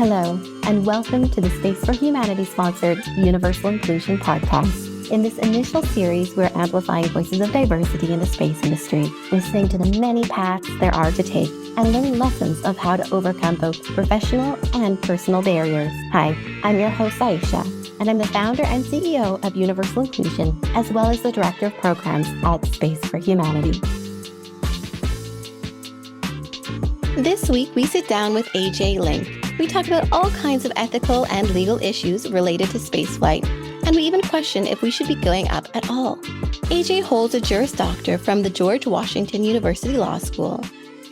Hello, and welcome to the Space for Humanity sponsored Universal Inclusion podcast. In this initial series, we're amplifying voices of diversity in the space industry, listening to the many paths there are to take, and learning lessons of how to overcome both professional and personal barriers. Hi, I'm your host, Aisha, and I'm the founder and CEO of Universal Inclusion, as well as the Director of Programs at Space for Humanity. This week, we sit down with AJ Link. We talk about all kinds of ethical and legal issues related to spaceflight, and we even question if we should be going up at all. AJ holds a Juris Doctor from the George Washington University Law School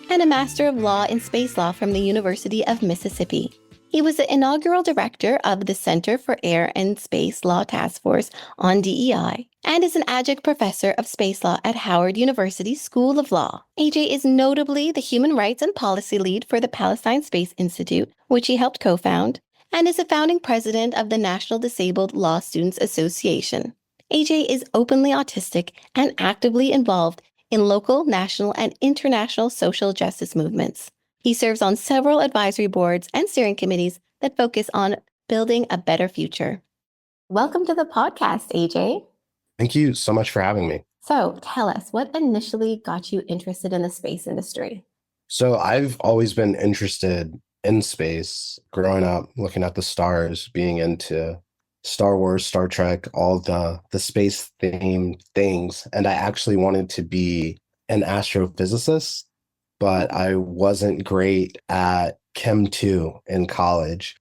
and a Master of Law in Space Law from the University of Mississippi. He was the inaugural director of the Center for Air and Space Law Task Force on DEI and is an adjunct professor of space law at Howard University School of Law. AJ is notably the human rights and policy lead for the Palestine Space Institute, which he helped co-found, and is a founding president of the National Disabled Law Students Association. AJ is openly autistic and actively involved in local, national, and international social justice movements. He serves on several advisory boards and steering committees that focus on building a better future. Welcome to the podcast, AJ. Thank you so much for having me. So tell us, what initially got you interested in the space industry? So I've always been interested in space, growing up, looking at the stars, being into Star Wars, Star Trek, all the space-themed things. And I actually wanted to be an astrophysicist, but I wasn't great at Chem 2 in college,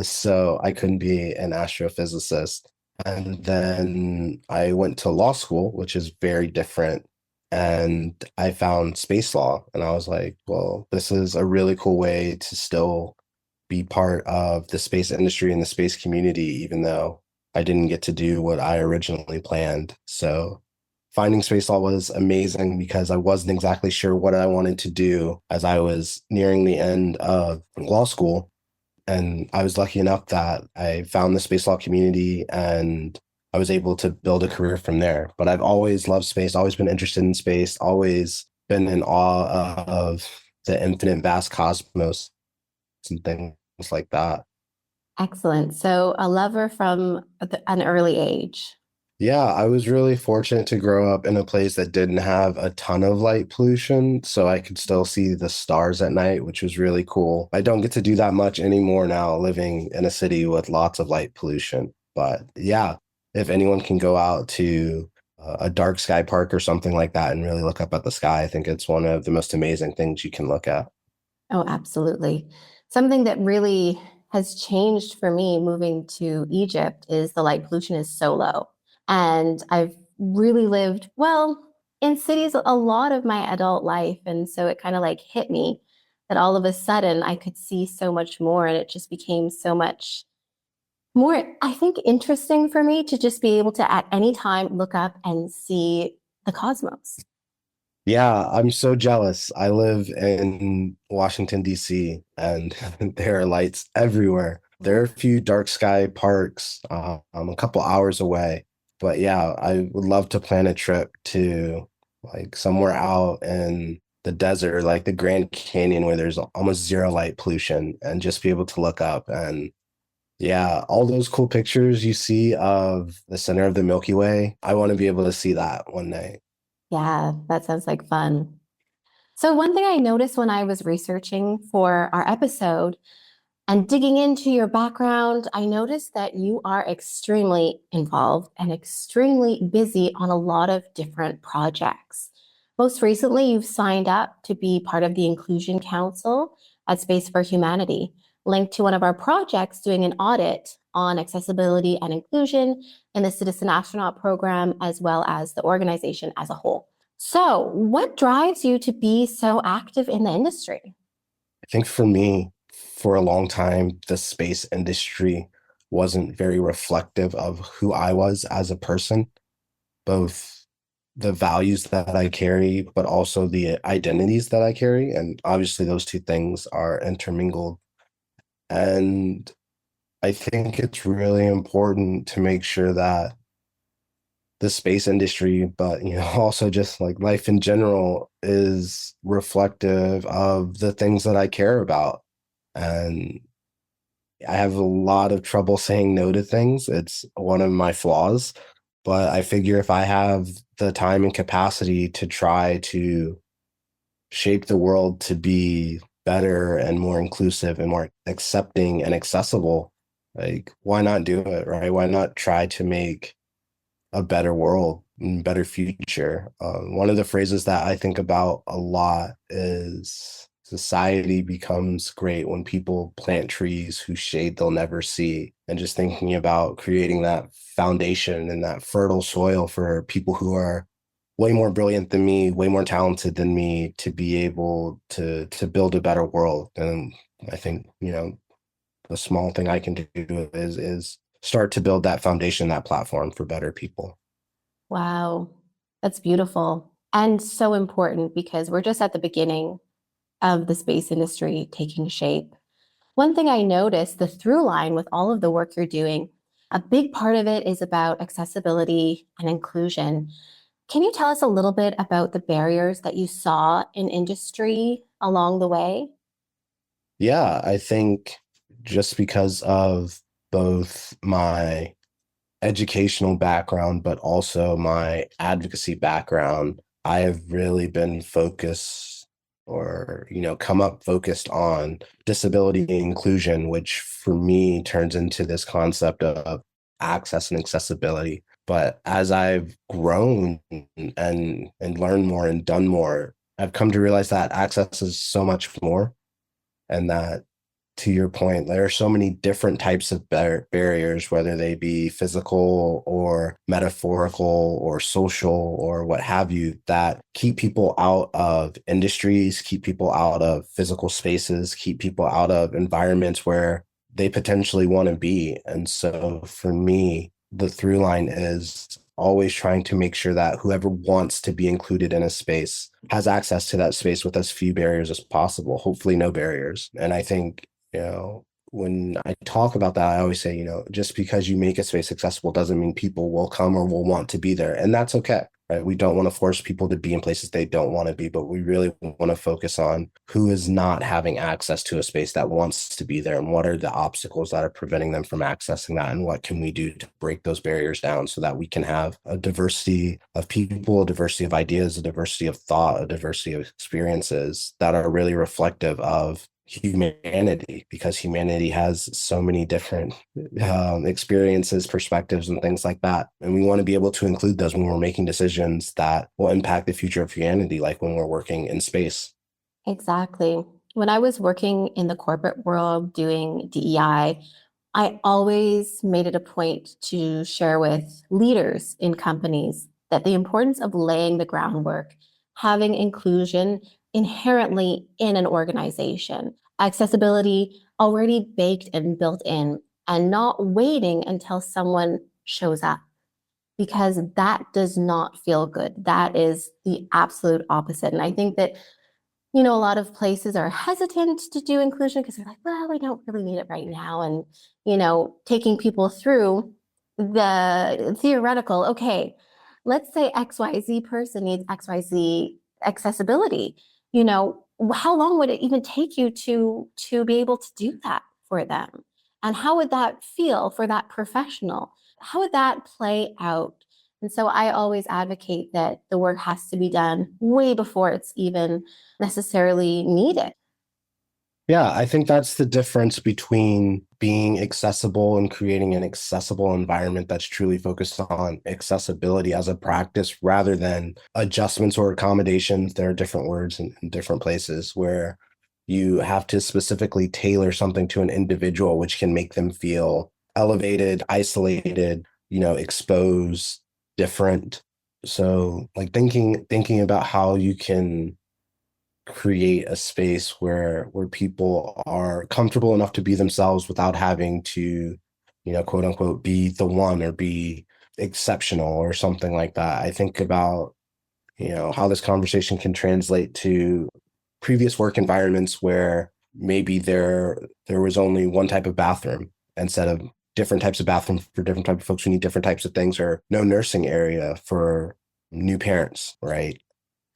so I couldn't be an astrophysicist. And then I went to law school, which is very different, and I found space law, and I was like, well, this is a really cool way to still be part of the space industry and the space community, even though I didn't get to do what I originally planned. So finding space law was amazing because I wasn't exactly sure what I wanted to do as I was nearing the end of law school. And I was lucky enough that I found the space law community and I was able to build a career from there. But I've always loved space, always been interested in space, always been in awe of the infinite vast cosmos and things like that. Excellent. So a lover from an early age. Yeah, I was really fortunate to grow up in a place that didn't have a ton of light pollution, so I could still see the stars at night, which was really cool. I don't get to do that much anymore now, living in a city with lots of light pollution. But yeah, if anyone can go out to a dark sky park or something like that and really look up at the sky, I think it's one of the most amazing things you can look at. Oh, absolutely. Something that really has changed for me moving to Egypt is the light pollution is so low. And I've really lived, well, in cities a lot of my adult life. And so it kind of like hit me that all of a sudden I could see so much more. And it just became so much more, I think, interesting for me to just be able to at any time look up and see the cosmos. Yeah, I'm so jealous. I live in Washington, D.C., and there are lights everywhere. There are a few dark sky parks a couple hours away. But yeah, I would love to plan a trip to like somewhere out in the desert, like the Grand Canyon, where there's almost zero light pollution, and just be able to look up. And yeah, all those cool pictures you see of the center of the Milky Way, I want to be able to see that one day. Yeah, that sounds like fun. So one thing I noticed when I was researching for our episode and digging into your background, I noticed that you are extremely involved and extremely busy on a lot of different projects. Most recently, you've signed up to be part of the Inclusion Council at Space for Humanity, linked to one of our projects doing an audit on accessibility and inclusion in the Citizen Astronaut Program, as well as the organization as a whole. So what drives you to be so active in the industry? I think for me, for a long time, the space industry wasn't very reflective of who I was as a person, both the values that I carry, but also the identities that I carry. And obviously those two things are intermingled. And I think it's really important to make sure that the space industry, but also just like life in general, is reflective of the things that I care about. And I have a lot of trouble saying no to things. It's one of my flaws, but I figure if I have the time and capacity to try to shape the world to be better and more inclusive and more accepting and accessible, like why not do it, right? Why not try to make a better world and better future? One of the phrases that I think about a lot is society becomes great when people plant trees whose shade they'll never see. And just thinking about creating that foundation and that fertile soil for people who are way more brilliant than me, way more talented than me to be able to build a better world. And I think, the small thing I can do is start to build that foundation, that platform for better people. Wow, that's beautiful and so important because we're just at the beginning of the space industry taking shape. One thing I noticed, the through line with all of the work you're doing, a big part of it is about accessibility and inclusion. Can you tell us a little bit about the barriers that you saw in industry along the way? Yeah, I think just because of both my educational background, but also my advocacy background, I have really been focused or, come up focused on disability inclusion, which for me turns into this concept of access and accessibility. But as I've grown and learned more and done more, I've come to realize that access is so much more, and that, to your point, there are so many different types of barriers, whether they be physical or metaphorical or social or what have you, that keep people out of industries, keep people out of physical spaces, keep people out of environments where they potentially want to be. And so for me, the through line is always trying to make sure that whoever wants to be included in a space has access to that space with as few barriers as possible, hopefully no barriers. And I think, when I talk about that, I always say, just because you make a space accessible doesn't mean people will come or will want to be there. And that's okay, right? We don't want to force people to be in places they don't want to be, but we really want to focus on who is not having access to a space that wants to be there, and what are the obstacles that are preventing them from accessing that, and what can we do to break those barriers down so that we can have a diversity of people, a diversity of ideas, a diversity of thought, a diversity of experiences that are really reflective of humanity, because humanity has so many different experiences, perspectives, and things like that. And we want to be able to include those when we're making decisions that will impact the future of humanity, like when we're working in space. Exactly. When I was working in the corporate world doing I always made it a point to share with leaders in companies that the importance of laying the groundwork, having inclusion inherently in an organization, accessibility already baked and built in, and not waiting until someone shows up because that does not feel good. That is the absolute opposite. And I think that a lot of places are hesitant to do inclusion because they're like, well, we don't really need it right now. And, taking people through the theoretical, okay, let's say XYZ person needs XYZ accessibility. How long would it even take you to be able to do that for them? And how would that feel for that professional? How would that play out? And so I always advocate that the work has to be done way before it's even necessarily needed. Yeah, I think that's the difference between being accessible and creating an accessible environment that's truly focused on accessibility as a practice rather than adjustments or accommodations. There are different words in different places where you have to specifically tailor something to an individual, which can make them feel elevated, isolated, exposed, different. So like thinking about how you can create a space where people are comfortable enough to be themselves without having to, quote unquote, be the one or be exceptional or something like that. I think about, how this conversation can translate to previous work environments where maybe there was only one type of bathroom instead of different types of bathrooms for different type of folks who need different types of things, or no nursing area for new parents, right?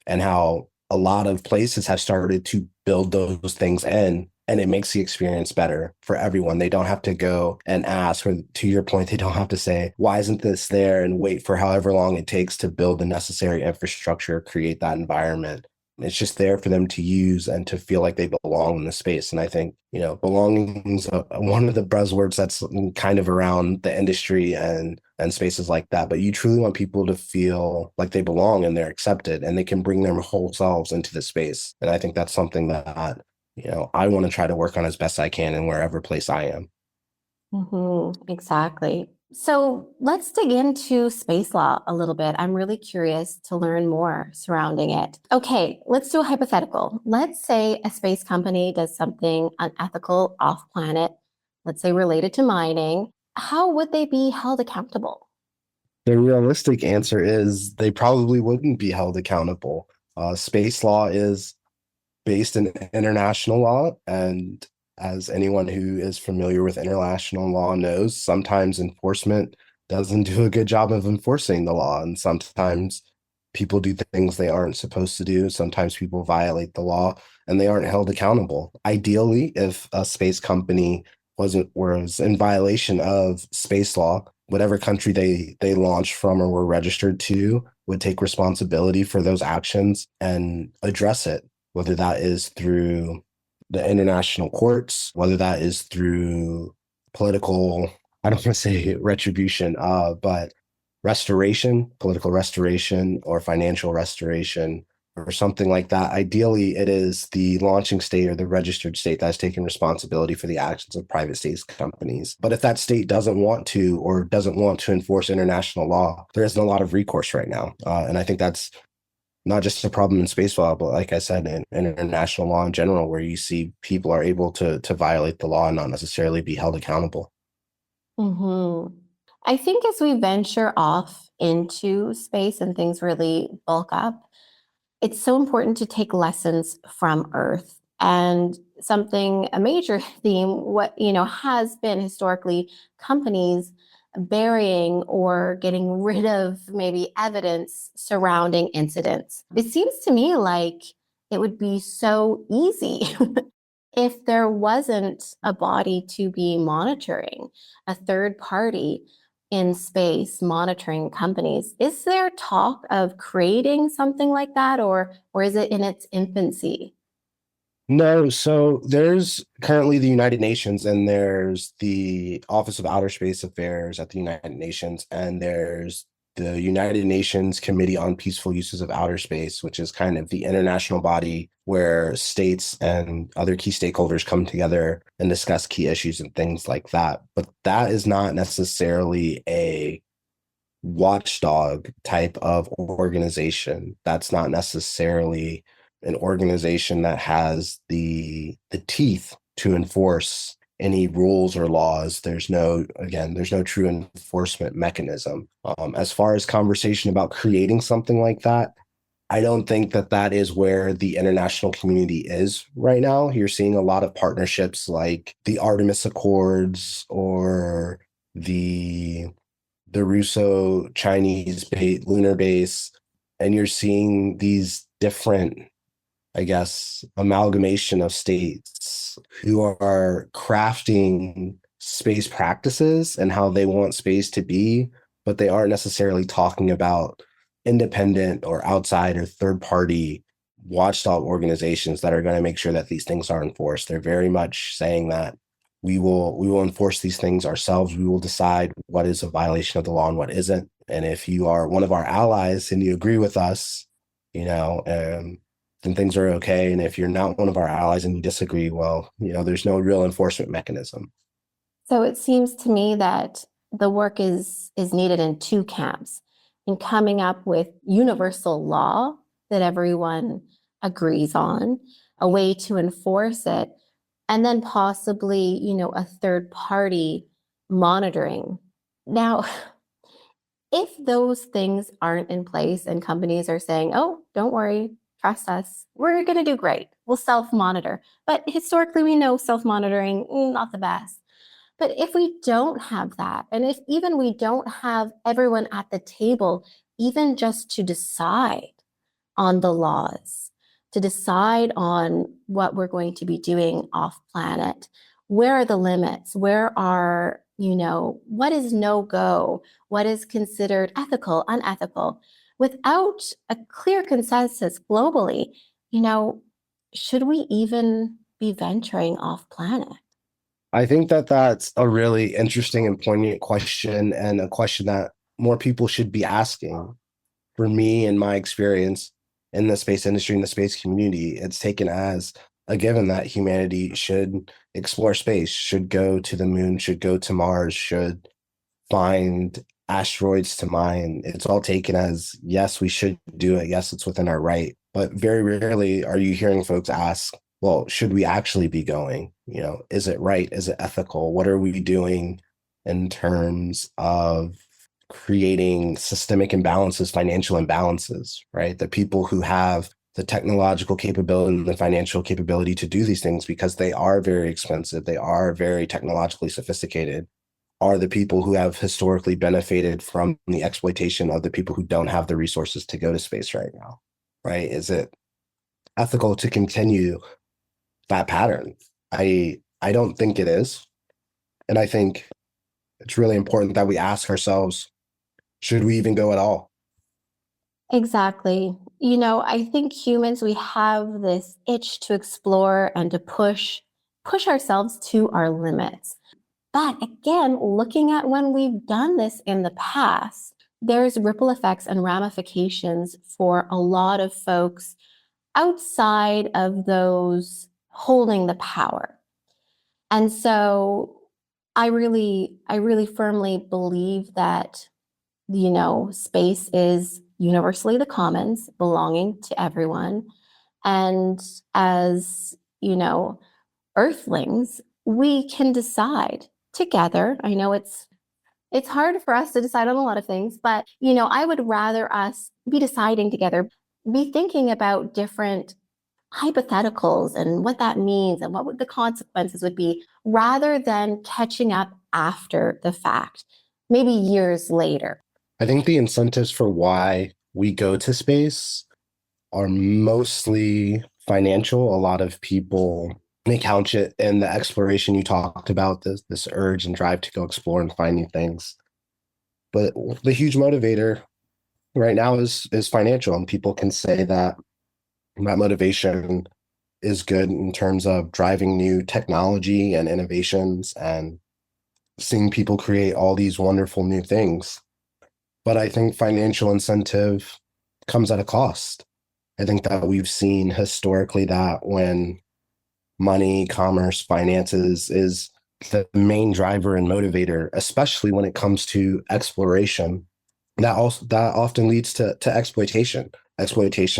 And how a lot of places have started to build those things in and it makes the experience better for everyone. They don't have to go and ask, or to your point, they don't have to say, why isn't this there, and wait for however long it takes to build the necessary infrastructure, create that environment. It's just there for them to use and to feel like they belong in the space. And I think, belonging is one of the buzzwords that's kind of around the industry and spaces like that. But you truly want people to feel like they belong and they're accepted and they can bring their whole selves into the space. And I think that's something that, I want to try to work on as best I can in wherever place I am. Exactly. So let's dig into space law a little bit. I'm really curious to learn more surrounding it. Okay, let's do a hypothetical. Let's say a space company does something unethical off planet, let's say related to mining. How would they be held accountable? The realistic answer is they probably wouldn't be held accountable. Space law is based in international law. And as anyone who is familiar with international law knows, sometimes enforcement doesn't do a good job of enforcing the law. And sometimes people do things they aren't supposed to do. Sometimes people violate the law and they aren't held accountable. Ideally, if a space company was in violation of space law, whatever country they launched from or were registered to would take responsibility for those actions and address it, whether that is through the international courts, whether that is through political, I don't want to say retribution, but restoration, political restoration, or financial restoration, or something like that. Ideally, it is the launching state or the registered state that's taking responsibility for the actions of private states companies. But if that state doesn't want to or doesn't want to enforce international law, there isn't a lot of recourse right now. And I think that's not just a problem in space law, but like I said, in international law in general, where you see people are able to violate the law and not necessarily be held accountable. hmm I think as we venture off into space and things really bulk up, it's so important to take lessons from Earth. And a major theme, has been historically companies burying or getting rid of maybe evidence surrounding incidents. It seems to me like it would be so easy if there wasn't a body to be monitoring, a third party in space monitoring companies. Is there talk of creating something like that, or is it in its infancy? No, so there's currently the United Nations, and there's the Office of Outer Space Affairs at the United Nations, and there's the United Nations Committee on Peaceful Uses of Outer Space, which is kind of the international body where states and other key stakeholders come together and discuss key issues and things like that. But that is not necessarily a watchdog type of organization. That's not necessarily an organization that has the teeth to enforce any rules or laws. There's no true enforcement mechanism. As far as conversation about creating something like that, I don't think that is where the international community is right now. You're seeing a lot of partnerships like the Artemis Accords or the Russo Chinese lunar base, and you're seeing these different, I guess, amalgamation of states who are crafting space practices and how they want space to be, but they aren't necessarily talking about independent or outside or third party watchdog organizations that are going to make sure that these things are enforced. They're very much saying that we will enforce these things ourselves. We will decide what is a violation of the law and what isn't. And if you are one of our allies and you agree with us, then things are okay. And if you're not one of our allies and you disagree, well, there's no real enforcement mechanism. So it seems to me that the work is needed in two camps, in coming up with universal law that everyone agrees on, a way to enforce it, and then possibly, a third party monitoring. Now, if those things aren't in place and companies are saying, oh, don't worry, trust us, we're going to do great, we'll self monitor. But historically, we know self monitoring, not the best. But if we don't have that, and if even we don't have everyone at the table, even just to decide on the laws, to decide on what we're going to be doing off planet. Where are the limits? Where are, what is no go? What is considered ethical, unethical? Without a clear consensus globally, you know, should we even be venturing off planet? I think that that's a really interesting and poignant question, and a question that more people should be asking. For me, in my experience in the space industry, in the space community, it's taken as a given that humanity should explore space, should go to the moon, should go to Mars, should find asteroids to mine. It's all taken as, yes, we should do it. Yes, it's within our right. But very rarely are you hearing folks ask, well, should we actually be going? Is it right? Is it ethical? What are we doing in terms of creating systemic imbalances, financial imbalances, right? The people who have the technological capability and the financial capability to do these things, because they are very expensive, they are very technologically sophisticated, are the people who have historically benefited from the exploitation of the people who don't have the resources to go to space right now, right? Is it ethical to continue that pattern? I don't think it is. And I think it's really important that we ask ourselves, should we even go at all? Exactly. I think humans, we have this itch to explore and to push ourselves to our limits. But again, looking at when we've done this in the past, there's ripple effects and ramifications for a lot of folks outside of those holding the power. And so I really firmly believe that, space is universally the commons belonging to everyone. And as, earthlings, we can decide together. I know it's hard for us to decide on a lot of things, but I would rather us be deciding together, be thinking about different hypotheticals and what that means and what would the consequences would be, rather than catching up after the fact, maybe years later. I think the incentives for why we go to space are mostly financial. A lot of people may couch it in the exploration you talked about, this urge and drive to go explore and find new things. But the huge motivator right now is financial, and people can say that that motivation is good in terms of driving new technology and innovations and seeing people create all these wonderful new things. But I think financial incentive comes at a cost. I think that we've seen historically that when money, commerce, finances is the main driver and motivator, especially when it comes to exploration, that often leads to exploitation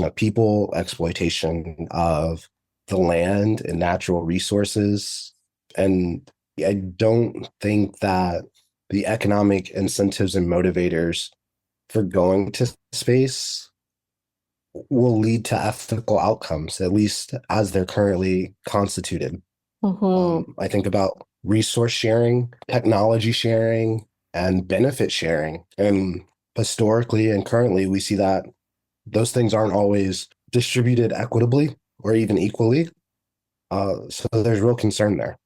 of people, exploitation of the land and natural resources. And I don't think that the economic incentives and motivators for going to space will lead to ethical outcomes, at least as they're currently constituted. Mm-hmm. I think about resource sharing, technology sharing, and benefit sharing. And historically and currently, we see that those things aren't always distributed equitably or even equally. So there's real concern there.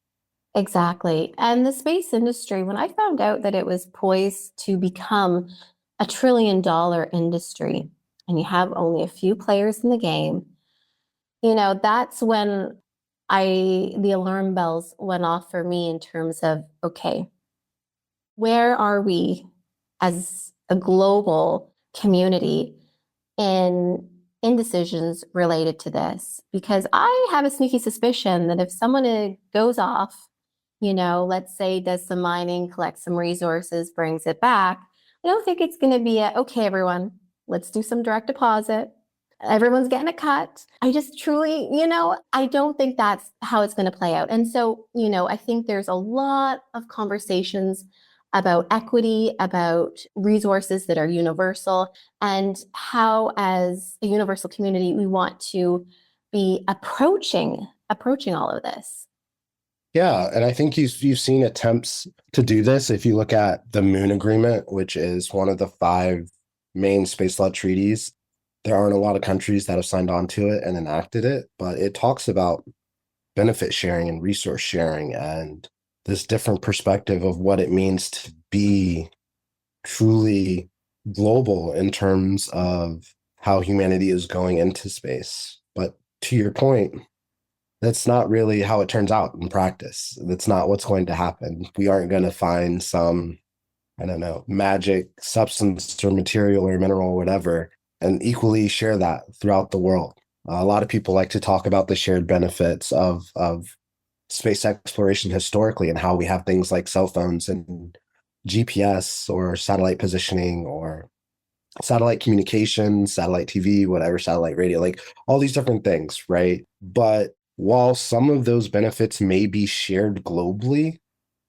Exactly. And the space industry, when I found out that it was poised to become a $1 trillion industry, and you have only a few players in the game, that's when the alarm bells went off for me in terms of, okay, where are we as a global community in indecisions related to this? Because I have a sneaky suspicion that if someone goes off, let's say does some mining, collects some resources, brings it back, I don't think it's going to be okay, everyone, let's do some direct deposit. Everyone's getting a cut. I just truly, I don't think that's how it's going to play out. And so, I think there's a lot of conversations about equity, about resources that are universal, and how, as a universal community, we want to be approaching all of this. Yeah, and I think you've seen attempts to do this. If you look at the Moon Agreement, which is one of the five main space law treaties, There aren't a lot of countries that have signed on to it and enacted it, but it talks about benefit sharing and resource sharing and this different perspective of what it means to be truly global in terms of how humanity is going into space. But to your point, that's not really how it turns out in practice. That's not what's going to happen. We aren't going to find some, I don't know, magic substance or material or mineral or whatever and equally share that throughout the world. A lot of people like to talk about the shared benefits of space exploration historically and how we have things like cell phones and GPS or satellite positioning or satellite communication, satellite TV, whatever, satellite radio, like all these different things, right? But while some of those benefits may be shared globally,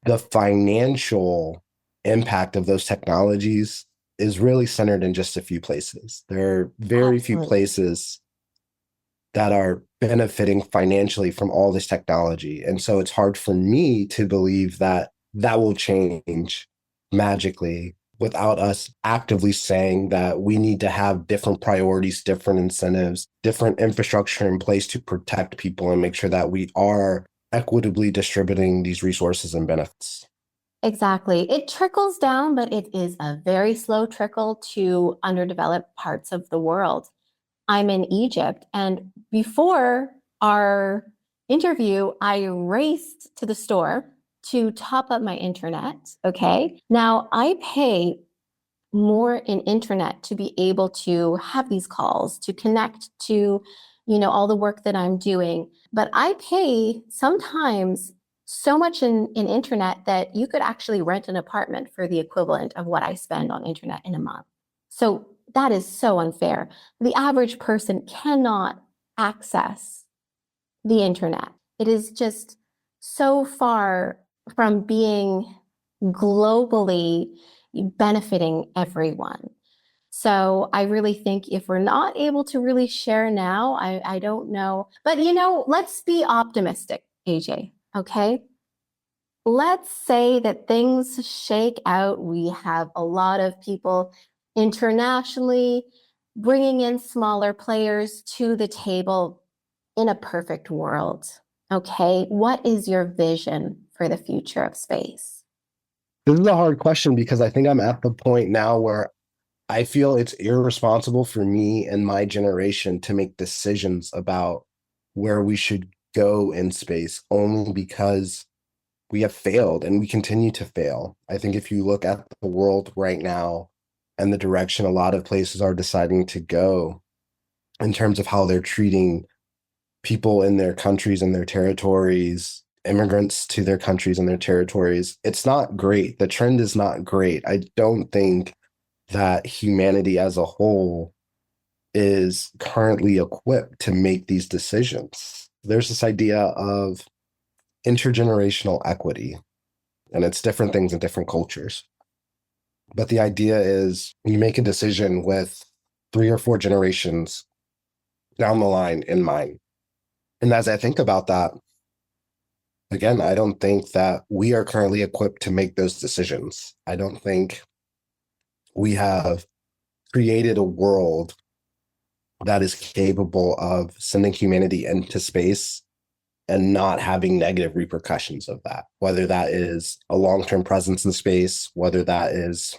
the financial impact of those technologies is really centered in just a few places. There are very few Absolutely. places that are benefiting financially from all this technology. And so it's hard for me to believe that that will change magically without us actively saying that we need to have different priorities, different incentives, different infrastructure in place to protect people and make sure that we are equitably distributing these resources and benefits. Exactly. It trickles down, but it is a very slow trickle to underdeveloped parts of the world. I'm in Egypt, and before our interview, I raced to the store to top up my internet. Okay. Now I pay more in internet to be able to have these calls, to connect to, all the work that I'm doing. But I pay sometimes so much in internet that you could actually rent an apartment for the equivalent of what I spend on internet in a month. So that is so unfair. The average person cannot access the internet. It is just so far from being globally benefiting everyone. So I really think if we're not able to really share now, I don't know. But let's be optimistic, AJ. Okay. Let's say that things shake out. We have a lot of people internationally bringing in smaller players to the table in a perfect world. Okay. What is your vision for the future of space? This is a hard question because I think I'm at the point now where I feel it's irresponsible for me and my generation to make decisions about where we should go in space only because we have failed and we continue to fail. I think if you look at the world right now and the direction a lot of places are deciding to go in terms of how they're treating people in their countries and their territories, immigrants to their countries and their territories, it's not great. The trend is not great. I don't think that humanity as a whole is currently equipped to make these decisions. There's this idea of intergenerational equity, and it's different things in different cultures. But the idea is you make a decision with 3 or 4 generations down the line in mind. And as I think about that, again, I don't think that we are currently equipped to make those decisions. I don't think we have created a world that is capable of sending humanity into space and not having negative repercussions of that, whether that is a long-term presence in space, whether that is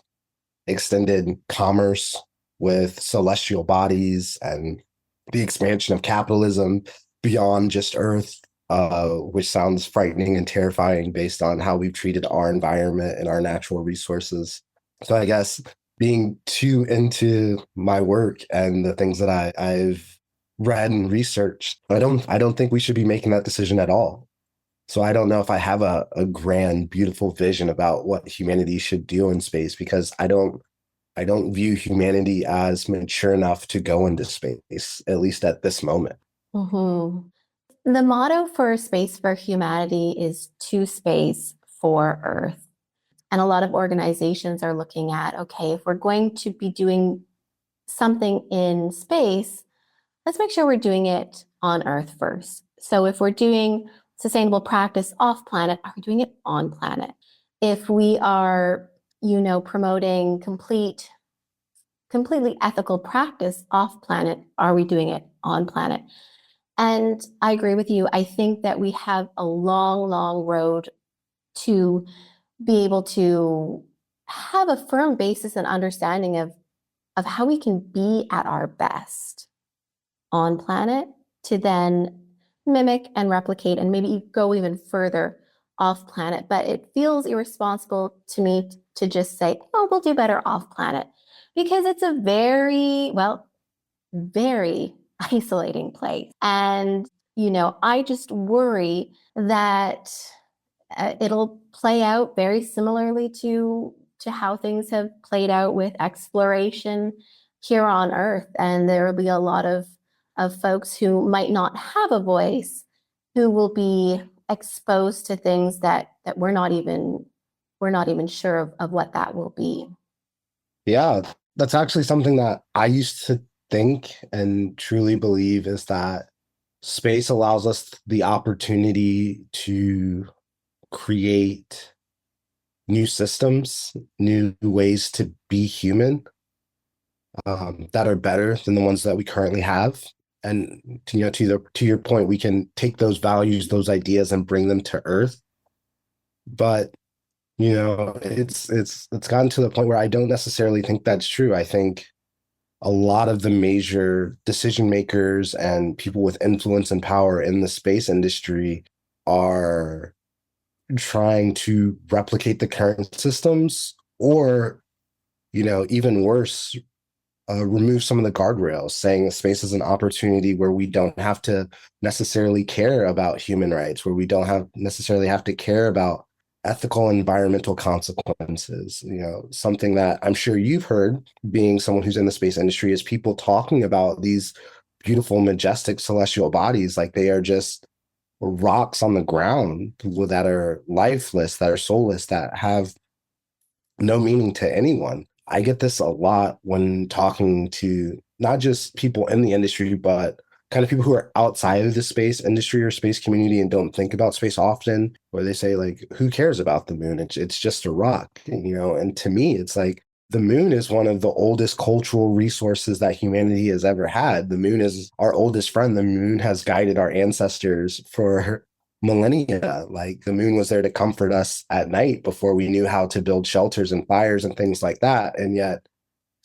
extended commerce with celestial bodies and the expansion of capitalism beyond just Earth, which sounds frightening and terrifying based on how we've treated our environment and our natural resources. So I guess being too into my work and the things that I've read and researched, I don't think we should be making that decision at all. So I don't know if I have a grand, beautiful vision about what humanity should do in space because I don't view humanity as mature enough to go into space, at least at this moment. Mhm. The motto for Space for Humanity is to space for Earth. And a lot of organizations are looking at, okay, if we're going to be doing something in space, let's make sure we're doing it on Earth first. So if we're doing sustainable practice off planet, are we doing it on planet? If we are, promoting complete completely ethical practice off planet, are we doing it on planet? And I agree with you. I think that we have a long, long road to be able to have a firm basis and understanding of how we can be at our best on planet to then mimic and replicate and maybe go even further off planet. But it feels irresponsible to me to just say, oh, we'll do better off planet because it's a very, well, very isolating place. And, I just worry that it'll play out very similarly to how things have played out with exploration here on Earth, and there will be a lot of folks who might not have a voice who will be exposed to things that we're not even sure of what that will be. Yeah, that's actually something that I used to think and truly believe is that space allows us the opportunity to create new systems, new ways to be human, that are better than the ones that we currently have. And to your point, we can take those values, those ideas, and bring them to Earth. But it's gotten to the point where I don't necessarily think that's true. I think a lot of the major decision makers and people with influence and power in the space industry are trying to replicate the current systems, or even worse, remove some of the guardrails, saying space is an opportunity where we don't have to necessarily care about human rights, where we don't have necessarily have to care about ethical and environmental consequences. Something that I'm sure you've heard, being someone who's in the space industry, is people talking about these beautiful, majestic celestial bodies like they are just rocks on the ground that are lifeless, that are soulless, that have no meaning to anyone. I get this a lot when talking to not just people in the industry, but kind of people who are outside of the space industry or space community and don't think about space often, where they say, like, who cares about the moon? It's just a rock, And to me, it's like the moon is one of the oldest cultural resources that humanity has ever had. The moon is our oldest friend. The moon has guided our ancestors for millennia. Like the moon was there to comfort us at night before we knew how to build shelters and fires and things like that. And yet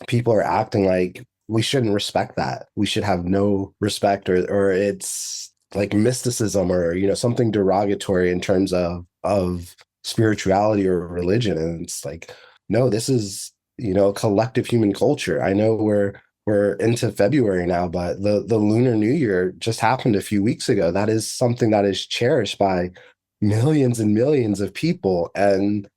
people are acting like we shouldn't respect that. We should have no respect, or it's like mysticism, or something derogatory in terms of spirituality or religion. And it's like, no, this is collective human culture. I know we're into February now, but the Lunar New Year just happened a few weeks ago. That is something that is cherished by millions and millions of people. And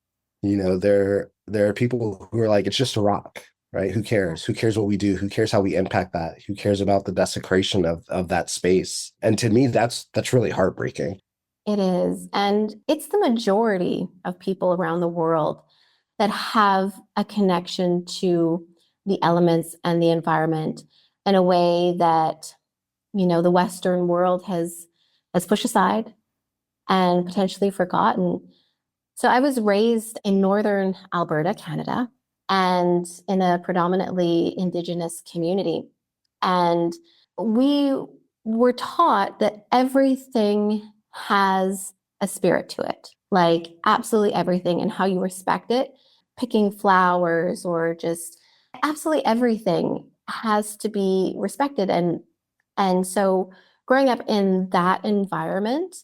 there are people who are like, it's just a rock, right? Who cares? Who cares what we do? Who cares how we impact that? Who cares about the desecration of that space? And to me, that's really heartbreaking. It is. And it's the majority of people around the world that have a connection to the elements and the environment in a way that, the Western world has pushed aside and potentially forgotten. So I was raised in northern Alberta, Canada, and in a predominantly Indigenous community. And we were taught that everything has a spirit to it, like absolutely everything, and how you respect it. Picking flowers or just absolutely everything has to be respected. And so growing up in that environment,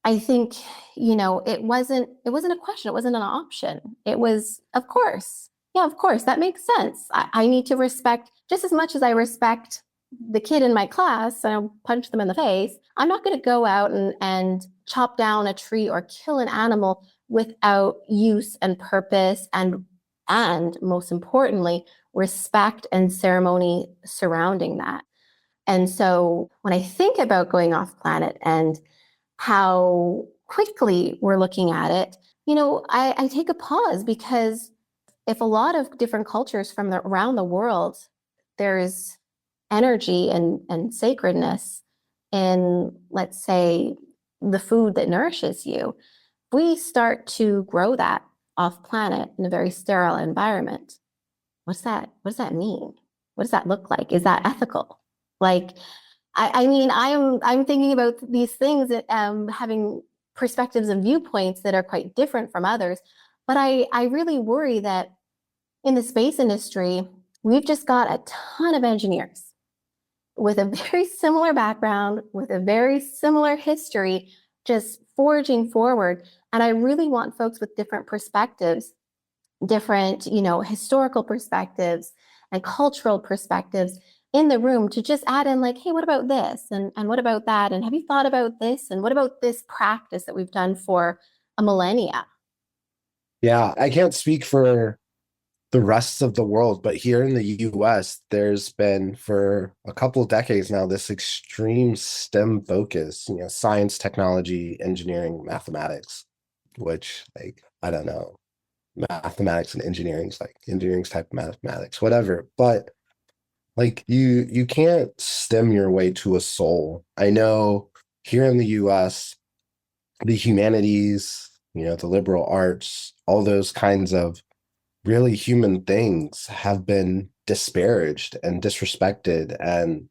I think, it wasn't a question. It wasn't an option. It was, of course. Yeah, of course. That makes sense. I need to respect just as much as I respect the kid in my class and I'll punch them in the face. I'm not going to go out and chop down a tree or kill an animal without use and purpose and most importantly, respect and ceremony surrounding that. And so when I think about going off planet and how quickly we're looking at it, I take a pause because if a lot of different cultures from around the world, there's energy and sacredness in, let's say, the food that nourishes you, we start to grow that off planet in a very sterile environment. What does that mean? What does that look like? Is that ethical? Like, I mean, I'm thinking about these things that having perspectives and viewpoints that are quite different from others. But I really worry that in the space industry, we've just got a ton of engineers with a very similar background, with a very similar history, just forging forward. And I really want folks with different perspectives, different, historical perspectives and cultural perspectives in the room to just add in like, hey, what about this? And what about that? And have you thought about this? And what about this practice that we've done for a millennia? Yeah, I can't speak for the rest of the world, but here in the US, there's been for a couple of decades now this extreme STEM focus, science, technology, engineering, mathematics, which like I don't know, mathematics and engineering's like engineering's type of mathematics, whatever. But like you can't STEM your way to a soul. I know here in the US, the humanities, the liberal arts, all those kinds of really human things have been disparaged and disrespected and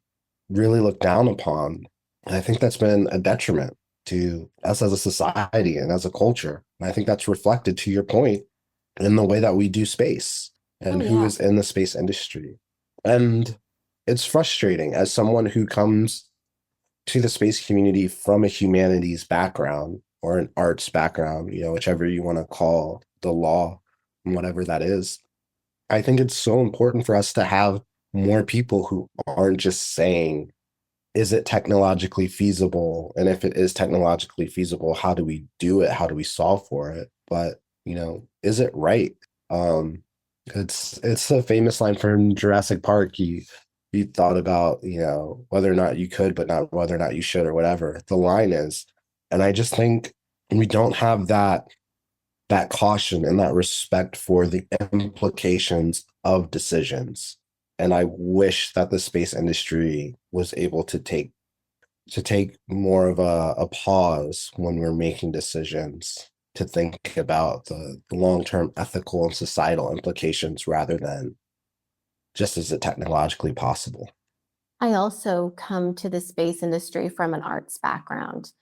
really looked down upon. And I think that's been a detriment to us as a society and as a culture. And I think that's reflected, to your point, in the way that we do space Oh, and who yeah. is in the space industry. And it's frustrating as someone who comes to the space community from a humanities background or an arts background, whichever you want to call the law, whatever that is. I think it's so important for us to have more people who aren't just saying, is it technologically feasible? And if it is technologically feasible, how do we do it? How do we solve for it? But, is it right? Um, it's a famous line from Jurassic Park. You thought about, whether or not you could, but not whether or not you should or whatever the line is. And I just think we don't have that caution and that respect for the implications of decisions. And I wish that the space industry was able to take more of a pause when we're making decisions to think about the long-term ethical and societal implications rather than just is it technologically possible. I also come to the space industry from an arts background.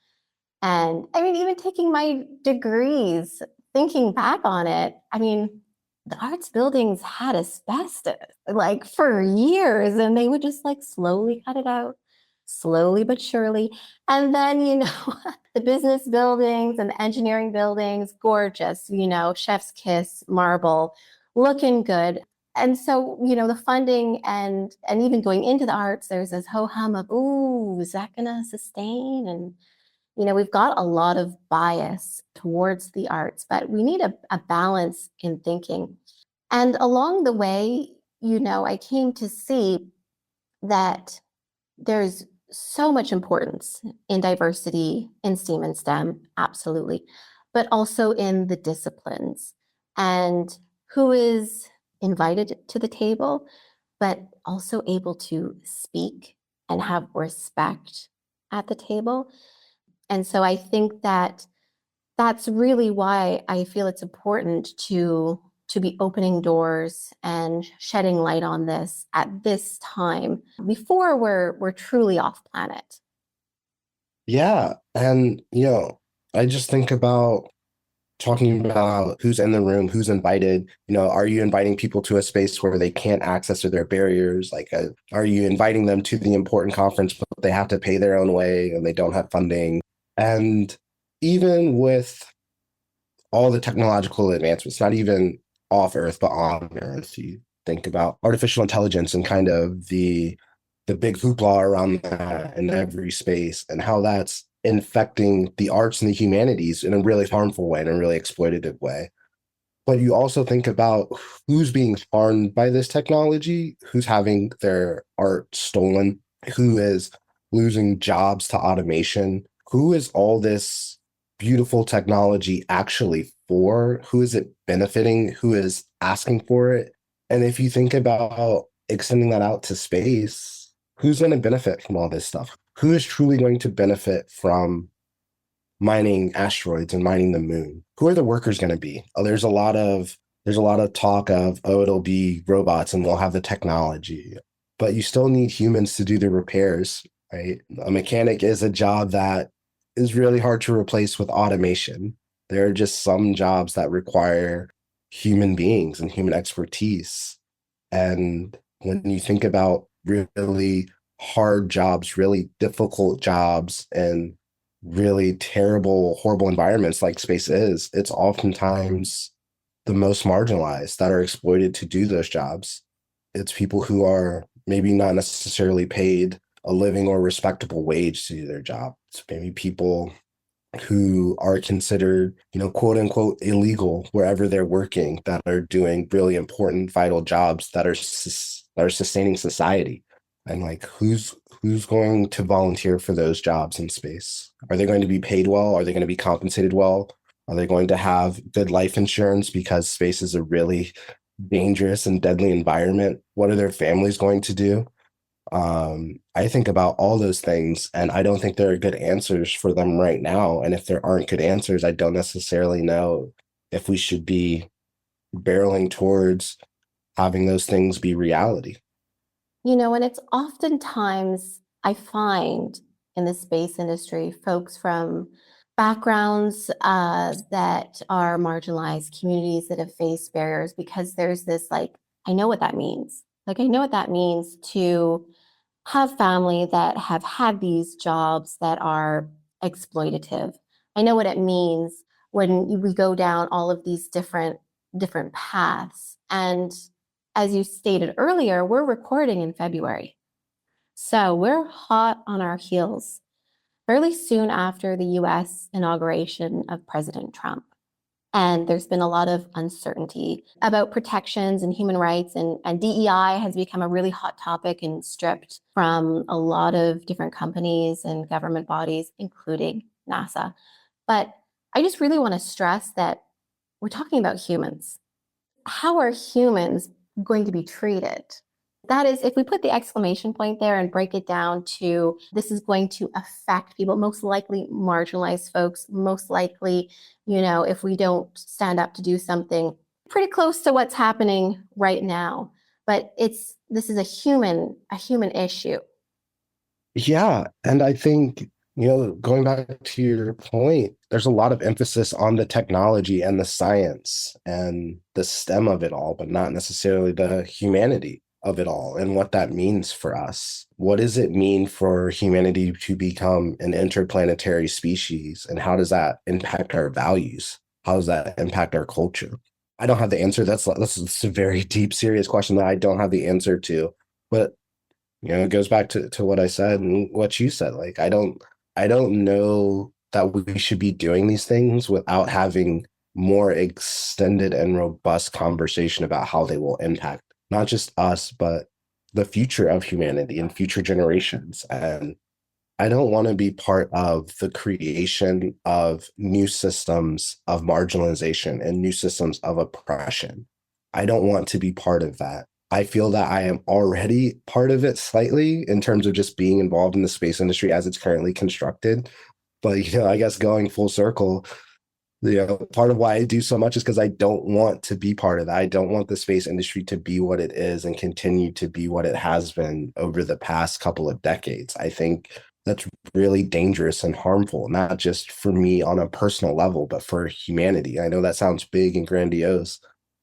And I mean, even taking my degrees, thinking back on it, I mean, the arts buildings had asbestos like for years, and they would just like slowly cut it out, slowly but surely. And then, the business buildings and the engineering buildings, gorgeous, chef's kiss, marble, looking good. And so, the funding and even going into the arts, there's this ho hum of, ooh, is that gonna sustain? And we've got a lot of bias towards the arts, but we need a balance in thinking. And along the way, I came to see that there's so much importance in diversity in STEAM and STEM, absolutely, but also in the disciplines and who is invited to the table, but also able to speak and have respect at the table. And so I think that that's really why I feel it's important to be opening doors and shedding light on this at this time before we're truly off planet. Yeah. And, I just think about talking about who's in the room, who's invited. Are you inviting people to a space where they can't access or there are barriers? Like, are you inviting them to the important conference, but they have to pay their own way and they don't have funding? And even with all the technological advancements, not even off Earth, but on Earth, you think about artificial intelligence and kind of the big hoopla around that in every space and how that's infecting the arts and the humanities in a really harmful way, in a really exploitative way. But you also think about who's being harmed by this technology, who's having their art stolen, who is losing jobs to automation, who is all this beautiful technology actually for? Who is it benefiting? Who is asking for it? And if you think about extending that out to space, who's going to benefit from all this stuff? Who is truly going to benefit from mining asteroids and mining the moon? Who are the workers going to be? There's a lot of There's a lot of talk of, oh, it'll be robots and we'll have the technology, but you still need humans to do the repairs, right? A mechanic is a job that is really hard to replace with automation. There are just some jobs that require human beings and human expertise. And when you think about really hard jobs, really difficult jobs, and really terrible, horrible environments like space is, it's oftentimes the most marginalized that are exploited to do those jobs. It's people who are maybe not necessarily paid a living or respectable wage to do their job. It's maybe people who are considered, quote unquote, illegal wherever they're working that are doing really important, vital jobs that are sustaining society. And like, who's going to volunteer for those jobs in space? Are they going to be paid well? Are they going to be compensated well? Are they going to have good life insurance because space is a really dangerous and deadly environment? What are their families going to do? I think about all those things, and I don't think there are good answers for them right now. And if there aren't good answers, I don't necessarily know if we should be barreling towards having those things be reality. And it's oftentimes, I find in the space industry, folks from backgrounds that are marginalized, communities that have faced barriers, because there's this like, I know what that means. Like, I know what that means to have family that have had these jobs that are exploitative. I know what it means when we go down all of these different paths. And as you stated earlier, we're recording in February. So we're hot on our heels fairly soon after the US inauguration of President Trump. And there's been a lot of uncertainty about protections and human rights, and DEI has become a really hot topic and stripped from a lot of different companies and government bodies, including NASA. But I just really want to stress that we're talking about humans. How are humans going to be treated? That is, if we put the exclamation point there and break it down to this is going to affect people, most likely marginalized folks, most likely, if we don't stand up to do something pretty close to what's happening right now. But this is a human issue. Yeah. And I think, going back to your point, there's a lot of emphasis on the technology and the science and the STEM of it all, but not necessarily the humanity of it all and what that means for us. What does it mean for humanity to become an interplanetary species? And how does that impact our values? How does that impact our culture? I don't have the answer. That's a very deep, serious question that I don't have the answer to. But it goes back to what I said and what you said. Like, I don't know that we should be doing these things without having more extended and robust conversation about how they will impact not just us, but the future of humanity and future generations. And I don't want to be part of the creation of new systems of marginalization and new systems of oppression. I don't want to be part of that. I feel that I am already part of it slightly in terms of just being involved in the space industry as it's currently constructed. But, I guess going full circle, part of why I do so much is because I don't want to be part of that. I don't want the space industry to be what it is and continue to be what it has been over the past couple of decades. I think that's really dangerous and harmful, not just for me on a personal level, but for humanity. I know that sounds big and grandiose,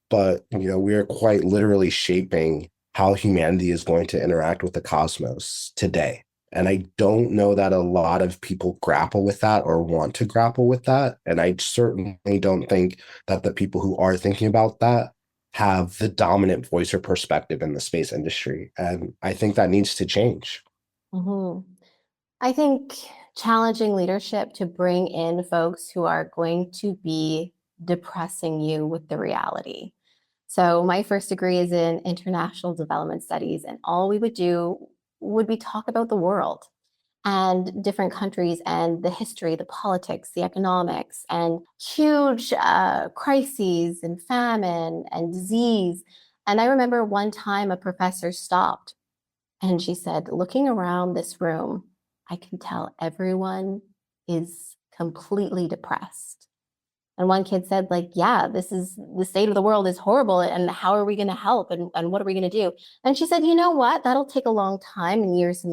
but we are quite literally shaping how humanity is going to interact with the cosmos today. And I don't know that a lot of people grapple with that or want to grapple with that. And I certainly don't think that the people who are thinking about that have the dominant voice or perspective in the space industry. And I think that needs to change. Mhm. I think challenging leadership to bring in folks who are going to be depressing you with the reality. So, my first degree is in international development studies, and all we would do would be talk about the world and different countries and the history, the politics, the economics, and huge crises and famine and disease. And I remember one time a professor stopped and she said, looking around this room, I can tell everyone is completely depressed. And one kid said, like, yeah, this is the state of the world is horrible. And how are we going to help? And what are we going to do? And she said, you know what? That'll take a long time and years.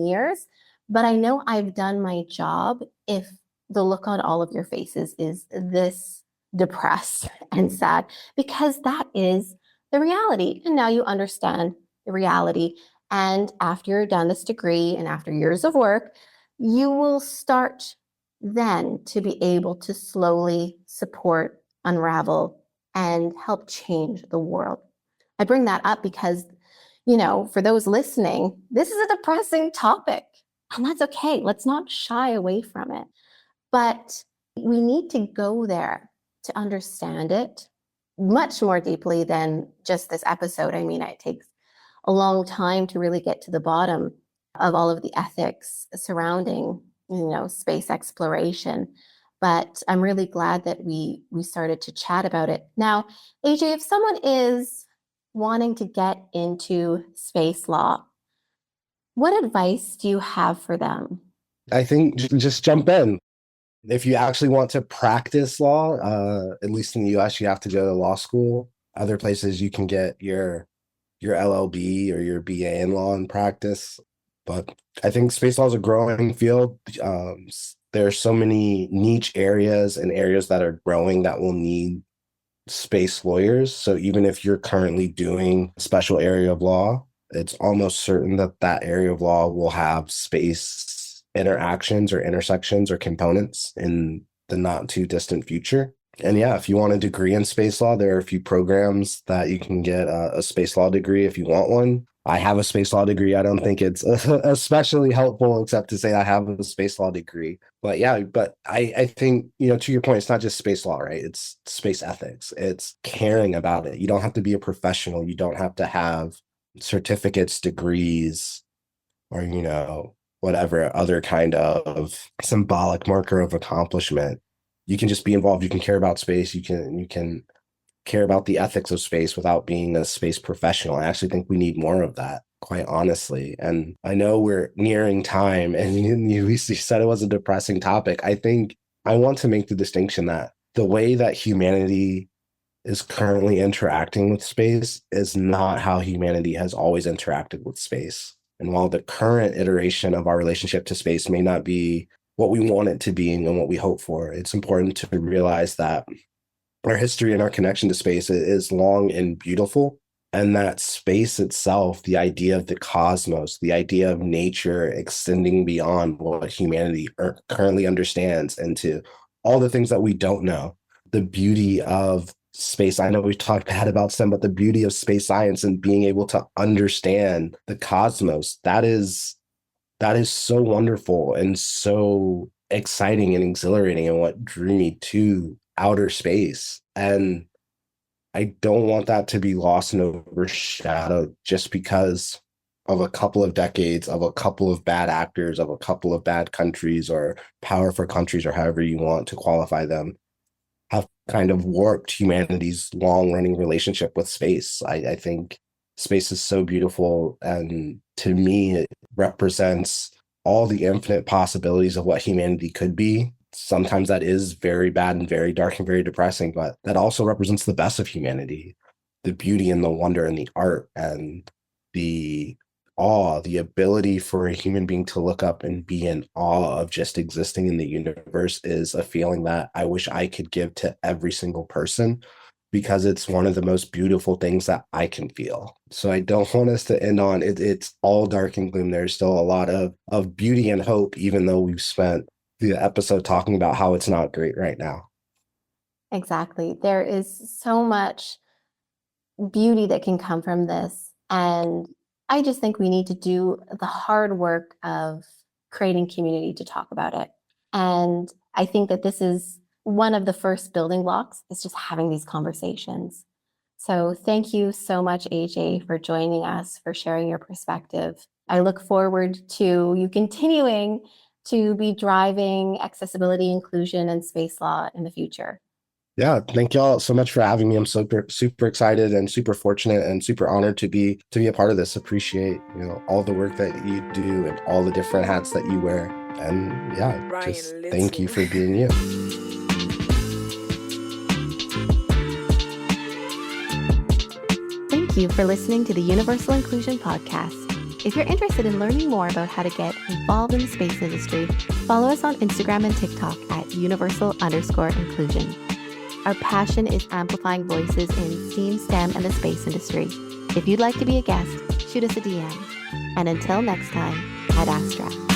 But I know I've done my job if the look on all of your faces is this depressed and sad, because that is the reality. And now you understand the reality. And after you're done this degree and after years of work, you will start then to be able to slowly support, unravel, and help change the world. I bring that up because, for those listening, this is a depressing topic, and that's okay. Let's not shy away from it. But we need to go there to understand it much more deeply than just this episode. I mean, it takes a long time to really get to the bottom of all of the ethics surrounding, space exploration. But I'm really glad that we started to chat about it. Now, AJ, if someone is wanting to get into space law, what advice do you have for them? I think just jump in. If you actually want to practice law, at least in the US, you have to go to law school. Other places you can get your LLB or your BA in law and practice. But I think space law is a growing field. There are so many niche areas and areas that are growing that will need space lawyers. So even if you're currently doing a special area of law, it's almost certain that that area of law will have space interactions or intersections or components in the not too distant future. And yeah, if you want a degree in space law, there are a few programs that you can get a space law degree if you want one. I have a space law degree. I don't think it's especially helpful, except to say I have a space law degree. But yeah, but I think, to your point, it's not just space law, right? It's space ethics. It's caring about it. You don't have to be a professional. You don't have to have certificates, degrees, or, whatever other kind of symbolic marker of accomplishment. You can just be involved. You can care about space. You can care about the ethics of space without being a space professional. I actually think we need more of that, quite honestly. And I know we're nearing time, and you said it was a depressing topic. I think I want to make the distinction that the way that humanity is currently interacting with space is not how humanity has always interacted with space. And while the current iteration of our relationship to space may not be what we want it to be and what we hope for, it's important to realize that our history and our connection to space is long and beautiful. And that space itself, the idea of the cosmos, the idea of nature extending beyond what humanity currently understands into all the things that we don't know, the beauty of space. I know we've talked bad about STEM, but the beauty of space science and being able to understand the cosmos, that is so wonderful and so exciting and exhilarating, and what drew me to outer space. And I don't want that to be lost and overshadowed just because of a couple of decades, of a couple of bad actors, of a couple of bad countries or powerful countries, or however you want to qualify them, have kind of warped humanity's long-running relationship with space. I think space is so beautiful, and to me, it represents all the infinite possibilities of what humanity could be. Sometimes that is very bad and very dark and very depressing, but that also represents the best of humanity, the beauty and the wonder and the art and the awe, the ability for a human being to look up and be in awe of just existing in the universe is a feeling that I wish I could give to every single person, because it's one of the most beautiful things that I can feel. So I don't want us to end on it's all dark and gloom. There's still a lot of beauty and hope, even though we've spent the episode talking about how it's not great right now. Exactly. There is so much beauty that can come from this. And I just think we need to do the hard work of creating community to talk about it. And I think that this is one of the first building blocks, is just having these conversations. So thank you so much, AJ, for joining us, for sharing your perspective. I look forward to you continuing to be driving accessibility, inclusion, and space law in the future. Yeah, thank y'all so much for having me. I'm super excited and super fortunate and super honored to be a part of this. Appreciate, all the work that you do and all the different hats that you wear. And yeah, just thank you for being you. Thank you for listening to the Universal Inclusion Podcast. If you're interested in learning more about how to get involved in the space industry, follow us on Instagram and TikTok at universal_inclusion. Our passion is amplifying voices in STEAM, STEM, and the space industry. If you'd like to be a guest, shoot us a DM. And until next time, ad astra.